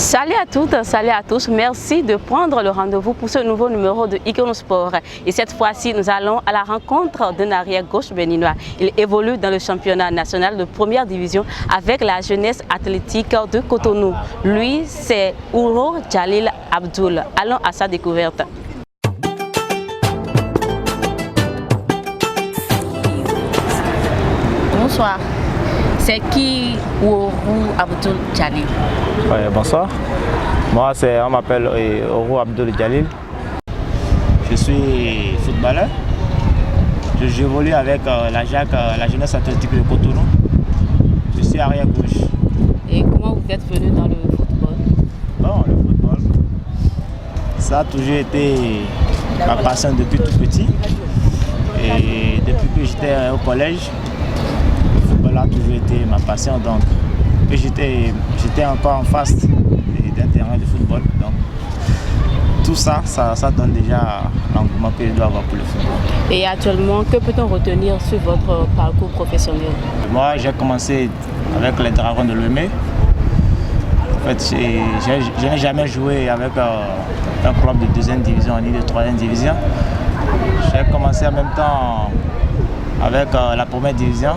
Salut à toutes, salut à tous. Merci de prendre le rendez-vous pour ce nouveau numéro de Icône Sport. Et cette fois-ci, nous allons à la rencontre d'un arrière-gauche béninois. Il évolue dans le championnat national de première division avec la jeunesse athlétique de Cotonou. Lui, c'est Ouro Jalil Abdoul. Allons à sa découverte. Bonsoir. C'est qui Ouro Abdoul Jalil? Oui, bonsoir. Moi, on m'appelle Ouro Abdoul Jalil. Je suis footballeur. J'évolue avec la jeunesse athlétique de Cotonou. Je suis arrière-gauche. Et comment vous êtes venu dans le football? Bon, le football, ça a toujours été ma passion depuis tout petit. Et depuis que j'étais au collège, le football a toujours été ma passion. Donc, j'étais encore en face d'un terrain de football. Donc, tout ça donne déjà l'engouement que je dois avoir pour le football. Et actuellement, que peut-on retenir sur votre parcours professionnel? Moi, j'ai commencé avec les Dragons de Lemay. En fait, je n'ai jamais joué avec un club de deuxième division ni de troisième division. J'ai commencé en même temps avec la première division.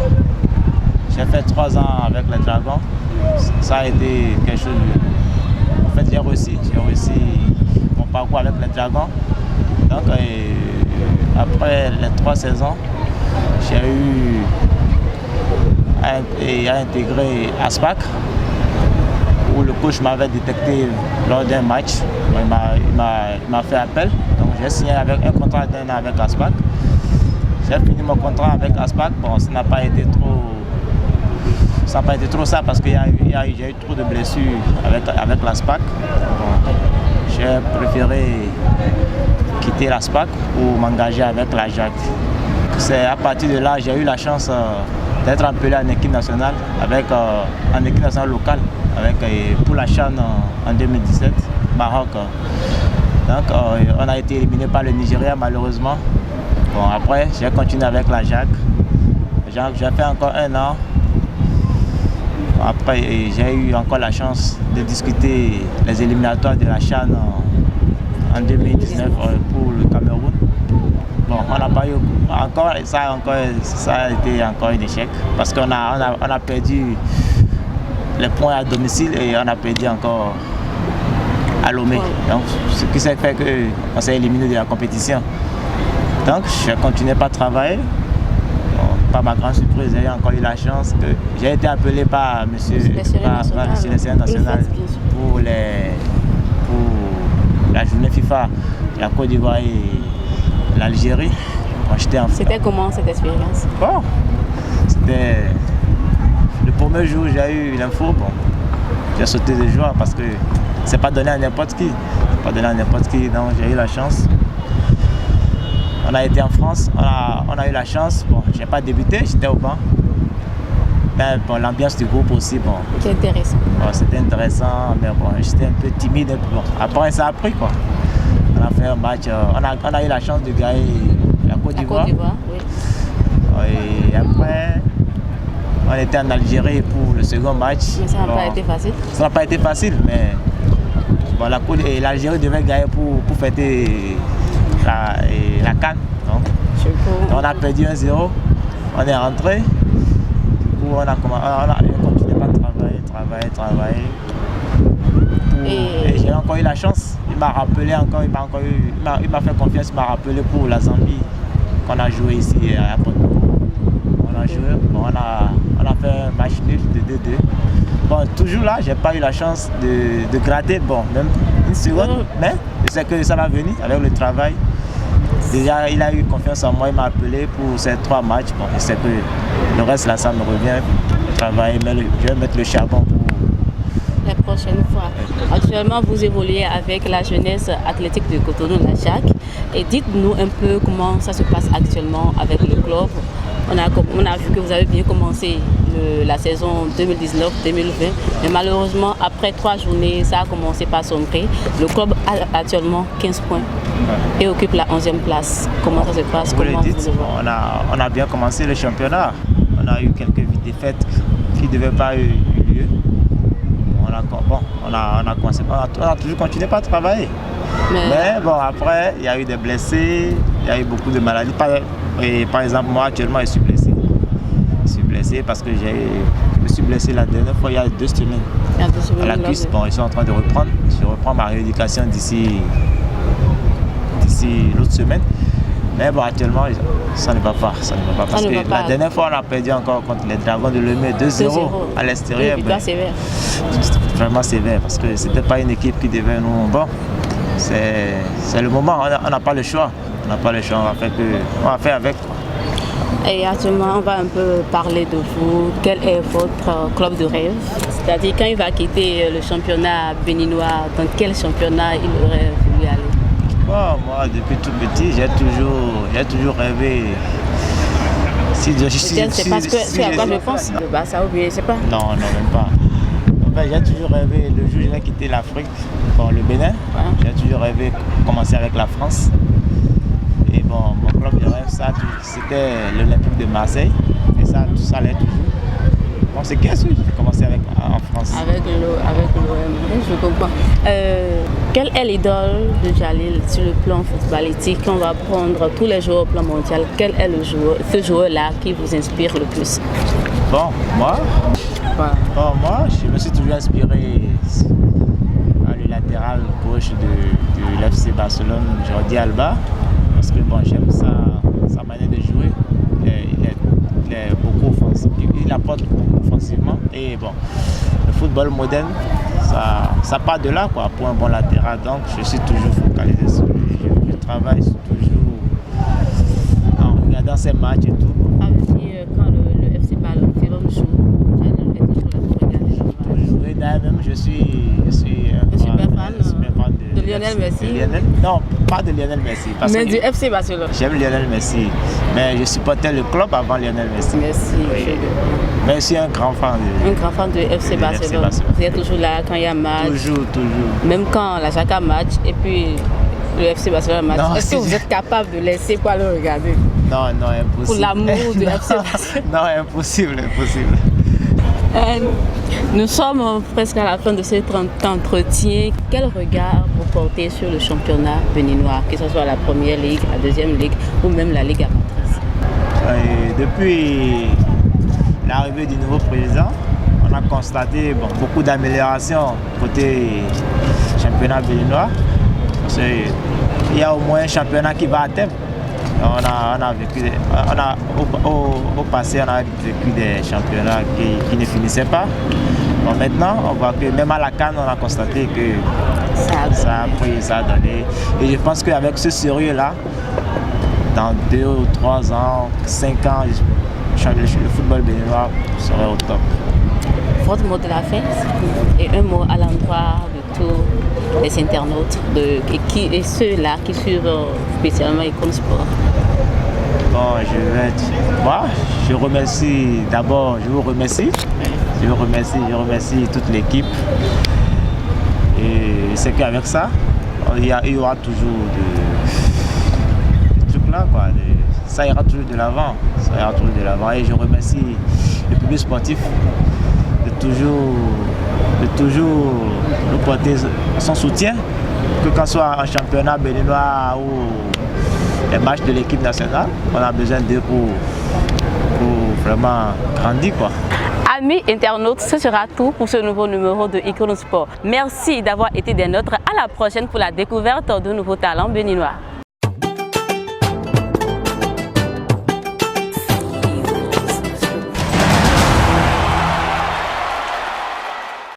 J'ai fait 3 ans avec les Dragons. Ça a été quelque chose de... En fait, j'ai réussi mon parcours avec les Dragons. Donc, après les 3 saisons, j'ai eu à intégrer ASPAC, où le coach m'avait détecté lors d'un match. Il m'a fait appel. Donc, j'ai signé avec un contrat d'1 an avec ASPAC. J'ai fini mon contrat avec ASPAC. Bon, ça n'a pas été trop ça parce qu'il y a eu trop de blessures avec l'ASPAC. J'ai préféré quitter l'ASPAC pour m'engager avec la JAC. C'est à partir de là j'ai eu la chance d'être appelé en équipe nationale, en équipe nationale locale pour la CHAN en 2017, Maroc. Donc on a été éliminé par le Nigeria malheureusement. Bon, après j'ai continué avec la JAC. J'ai fait encore 1 an. Après, j'ai eu encore la chance de discuter les éliminatoires de la CHAN en 2019 pour le Cameroun. Bon, on n'a pas eu encore, ça a été encore un échec parce qu'on a perdu les points à domicile et on a perdu encore à Lomé. Donc, ce qui s'est fait qu'on s'est éliminé de la compétition. Donc, je continué par travailler. Par ma grande surprise, j'ai encore eu la chance que j'ai été appelé par le sélectionneur national pour la journée FIFA, la Côte d'Ivoire et l'Algérie. C'était comment cette expérience? Bon, c'était le premier jour où j'ai eu l'info. Bon, j'ai sauté de joie parce que c'est pas donné à n'importe qui. Donc j'ai eu la chance. On a été en France, on a eu la chance. Bon, j'ai pas débuté, j'étais au banc. Mais bon, l'ambiance du groupe aussi, bon. C'était intéressant. Bon, c'était intéressant, mais bon, j'étais un peu timide. Bon, après, ça a pris quoi. On a fait un match, on a eu la chance de gagner la Côte d'Ivoire. Oui. Et après, on était en Algérie pour le second match. Mais ça n'a pas été facile. Ça n'a pas été facile, mais bon, l'Algérie devait gagner pour fêter la CAN. Donc, on a perdu 1-0, on est rentré. Du coup, on a continué à travailler. Et j'ai encore eu la chance. Il m'a rappelé encore, il m'a fait confiance, il m'a rappelé pour la Zambie qu'on a joué ici à Porto. On a joué, bon, on a fait un match nul de 2-2. Bon, toujours là, j'ai pas eu la chance de gratter, bon, même une seconde, mais je sais que ça va venir avec le travail. Déjà, il a eu confiance en moi, il m'a appelé pour ces 3 matchs. Bon, je sais que le reste là, ça me revient. Travailler, je vais mettre le charbon pour la prochaine fois. Actuellement, vous évoluez avec la jeunesse athlétique de Cotonou, la JAC. Et dites-nous un peu comment ça se passe actuellement avec le club. On a vu que vous avez bien commencé la saison 2019-2020, mais malheureusement, après 3 journées, ça a commencé par sombrer. Le club a actuellement 15 points et occupe la 11e place. Comment ça se passe? Vous le dites, on a bien commencé le championnat. On a eu quelques défaites qui ne devaient pas avoir lieu. on a commencé, on a toujours continué par travailler. Mais bon, après, il y a eu des blessés, il y a eu beaucoup de maladies. Par exemple, moi, actuellement, je suis blessé. Je suis blessé parce que je me suis blessé la dernière fois, il y a 2 semaines. À la cuisse. Bon, je suis en train de reprendre. Je reprends ma rééducation d'ici l'autre semaine. Mais bon, actuellement, ça ne va pas. Parce que la dernière fois, on a perdu encore contre les Dragons de Lemay 2-0 à l'extérieur. Sévère. Vraiment sévère parce que ce n'était pas une équipe qui devait nous... Bon, c'est le moment, on n'a pas le choix. On n'a pas le choix, on va faire avec. Et actuellement, on va un peu parler de vous. Quel est votre club de rêve? C'est-à-dire, quand il va quitter le championnat béninois, dans quel championnat il aurait voulu aller? Bon, moi, depuis tout petit, j'ai toujours rêvé. C'est parce que c'est à quoi je pense. Le Barça ou bien, je sais pas. Non, même pas. En fait, j'ai toujours rêvé, le jour où j'ai quitté l'Afrique, le Bénin, j'ai toujours rêvé de commencer avec la France. Et bon, mon club de rêve, c'était l'Olympique de Marseille. Et ça allait toujours. Bon, c'est qu'est-ce que j'ai commencé en France. Avec l'OM, je comprends. Quelle est l'idole de Jalil sur le plan footballistique? On va prendre tous les joueurs au plan mondial. Quel est ce joueur-là qui vous inspire le plus? Bon, moi, je me suis toujours inspiré par le latéral gauche de l'FC Barcelone, Jordi Alba. Parce que bon, j'aime sa manière de jouer. Il est beaucoup offensif. Il apporte beaucoup offensivement. Et bon, le football moderne, ça part de là quoi, pour un bon latéral. Donc je suis toujours focalisé sur lui. Je travaille toujours en regardant ses matchs et tout. Quand le FC Barcelone joue, Jalil est toujours là pour regarder le match. Oui, d'ailleurs même je suis un super fan de Lionel Messi. Non, pas de Lionel Messi. Mais du FC Barcelone. J'aime Lionel Messi, mais je supportais le club avant Lionel Messi. Oui. Mais je suis un grand fan de FC Barcelone. Vous êtes toujours là quand il y a match. Toujours. Même quand la Jacques a match et puis le FC Barcelone match. Est-ce que vous êtes capable de laisser pas le regarder? Non, impossible. Pour l'amour du FC Barcelone. Non, impossible. Nous sommes presque à la fin de cet entretien. Quel regard vous portez sur le championnat béninois, que ce soit la première ligue, la deuxième ligue ou même la ligue amatrice? Depuis l'arrivée du nouveau président, on a constaté beaucoup d'améliorations côté championnat béninois. Parce qu'il y a au moins un championnat qui va à terme. Au passé, on a vécu des championnats qui ne finissaient pas. Bon, maintenant, on voit que même à la CAN, on a constaté que ça a donné. Et je pense qu'avec ce sérieux-là, dans 2 ou 3 ans, 5 ans, le football béninois serait au top. Votre mot de la fin et un mot à l'endroit de tous les internautes et ceux-là qui suivent spécialement Icon Sport. Bon, je remercie d'abord, je vous remercie toute l'équipe. Et c'est qu'avec ça, il y aura toujours des trucs là, quoi. Ça ira toujours de l'avant. Et je remercie le public sportif de toujours nous porter son soutien, que ce soit en championnat béninois ou les matchs de l'équipe nationale. On a besoin d'eux pour vraiment grandir, quoi. Amis internautes, ce sera tout pour ce nouveau numéro de Icon Sport. Merci d'avoir été des nôtres. À la prochaine pour la découverte de nouveaux talents béninois.